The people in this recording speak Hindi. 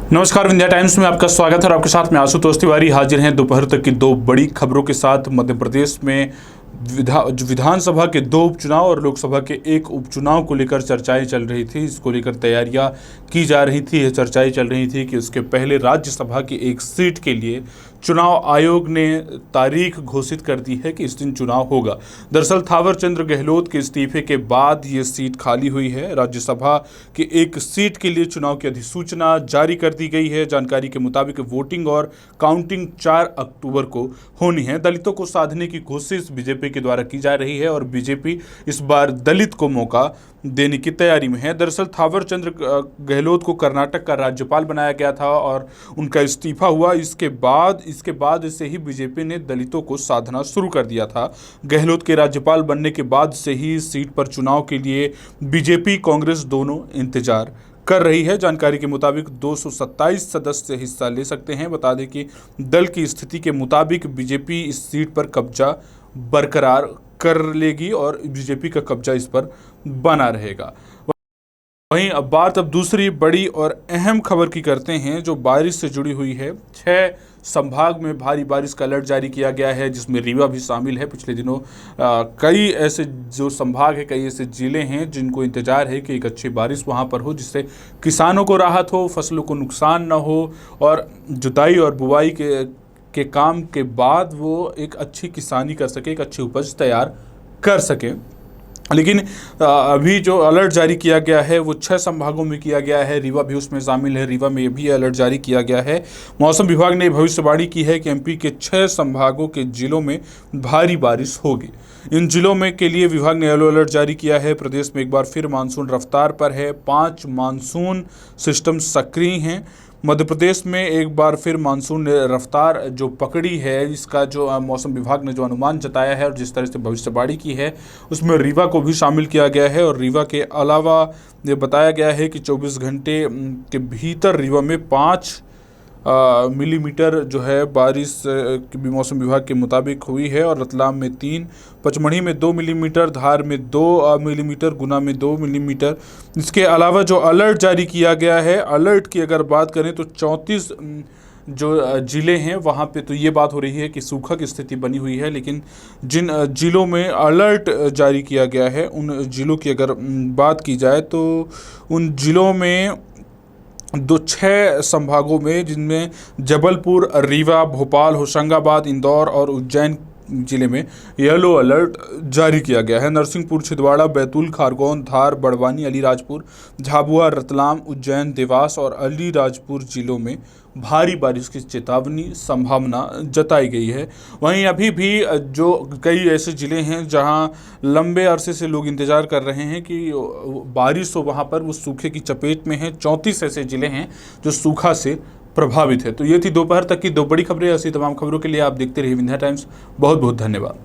नमस्कार, विंध्या टाइम्स में आपका स्वागत है और आपके साथ में आशुतोष तिवारी हाजिर हैं दोपहर तक की दो बड़ी खबरों के साथ। मध्य प्रदेश में विधानसभा के दो उपचुनाव और लोकसभा के एक उपचुनाव को लेकर चर्चाएं चल रही थी। इसको लेकर तैयारियां की जा रही थी। चर्चाएं चल रही थी कि उसके पहले राज्यसभा की एक सीट के लिए चुनाव आयोग ने तारीख घोषित कर दी है कि इस दिन चुनाव होगा। दरअसल थावर चंद गहलोत के इस्तीफे के बाद ये सीट खाली हुई है। राज्यसभा की एक सीट के लिए चुनाव की अधिसूचना जारी कर दी गई है। जानकारी के मुताबिक वोटिंग और काउंटिंग 4 अक्टूबर को होनी है। दलितों को साधने की कोशिश बीजेपी के द्वारा की जा रही है और बीजेपी इस बार दलित को मौका देने की तैयारी में है। दरअसल थावर चंद गहलोत को कर्नाटक का राज्यपाल बनाया गया था और उनका इस्तीफा हुआ। इसके बाद से ही बीजेपी ने दलितों को साधना शुरू कर दिया था। गहलोत के राज्यपाल बनने के बाद से ही सीट पर चुनाव के लिए बीजेपी कांग्रेस दोनों इंतजार कर रही है। जानकारी के मुताबिक 227 सदस्य हिस्सा ले सकते हैं। बता दें कि दल की स्थिति के मुताबिक बीजेपी इस सीट पर कब्जा बरकरार कर लेगी और बीजेपी का कब्जा इस पर बना रहेगा। वहीं अब दूसरी बड़ी और अहम खबर की करते हैं जो बारिश से जुड़ी हुई है। 6 संभाग में भारी बारिश का अलर्ट जारी किया गया है, जिसमें रीवा भी शामिल है। पिछले दिनों कई ऐसे जो संभाग है, कई ऐसे जिले हैं जिनको इंतजार है कि एक अच्छी बारिश वहां पर हो, जिससे किसानों को राहत हो, फसलों को नुकसान न हो और जुताई और बुवाई के काम के बाद वो एक अच्छी किसानी कर सके, एक अच्छी उपज तैयार कर सके। लेकिन अभी जो अलर्ट जारी किया गया है वो 6 संभागों में किया गया है। रीवा भी उसमें शामिल है। रीवा में भी अलर्ट जारी किया गया है। मौसम विभाग ने भविष्यवाणी की है कि एमपी के 6 संभागों के जिलों में भारी बारिश होगी। इन जिलों में के लिए विभाग ने येलो अलर्ट जारी किया है। प्रदेश में एक बार फिर मानसून रफ्तार पर है। 5 मानसून सिस्टम सक्रिय हैं। मध्य प्रदेश में एक बार फिर मानसून ने रफ्तार जो पकड़ी है, इसका जो मौसम विभाग ने जो अनुमान जताया है और जिस तरह से भविष्यवाणी की है उसमें रीवा को भी शामिल किया गया है। और रीवा के अलावा ये बताया गया है कि 24 घंटे के भीतर रीवा में 5 मिलीमीटर जो है बारिश भी मौसम विभाग के मुताबिक हुई है और रतलाम में 3, पचमढ़ी में 2 मिलीमीटर, धार में 2 मिलीमीटर, गुना में 2 मिलीमीटर। इसके अलावा जो अलर्ट जारी किया गया है, अलर्ट की अगर बात करें तो 34 जो ज़िले हैं वहाँ पे तो ये बात हो रही है कि सूखा की स्थिति बनी हुई है। लेकिन जिन ज़िलों में अलर्ट जारी किया गया है उन ज़िलों की अगर बात की जाए तो उन ज़िलों में 6 संभागों में, जिनमें जबलपुर, रीवा, भोपाल, होशंगाबाद, इंदौर और उज्जैन जिले में येलो अलर्ट जारी किया गया है। नरसिंहपुर, छिंदवाड़ा, बैतूल, खारगोन, धार, बड़वानी, अलीराजपुर, झाबुआ, रतलाम, उज्जैन, देवास और अलीराजपुर जिलों में भारी बारिश की चेतावनी संभावना जताई गई है। वहीं अभी भी जो कई ऐसे ज़िले हैं जहां लंबे अरसे से लोग इंतज़ार कर रहे हैं कि बारिश हो, वहां पर वो सूखे की चपेट में हैं। 34 ऐसे ज़िले हैं जो सूखा से प्रभावित है। तो ये थी दोपहर तक की 2 बड़ी खबरें। ऐसी तमाम खबरों के लिए आप देखते रहिए विंध्या टाइम्स। बहुत बहुत धन्यवाद।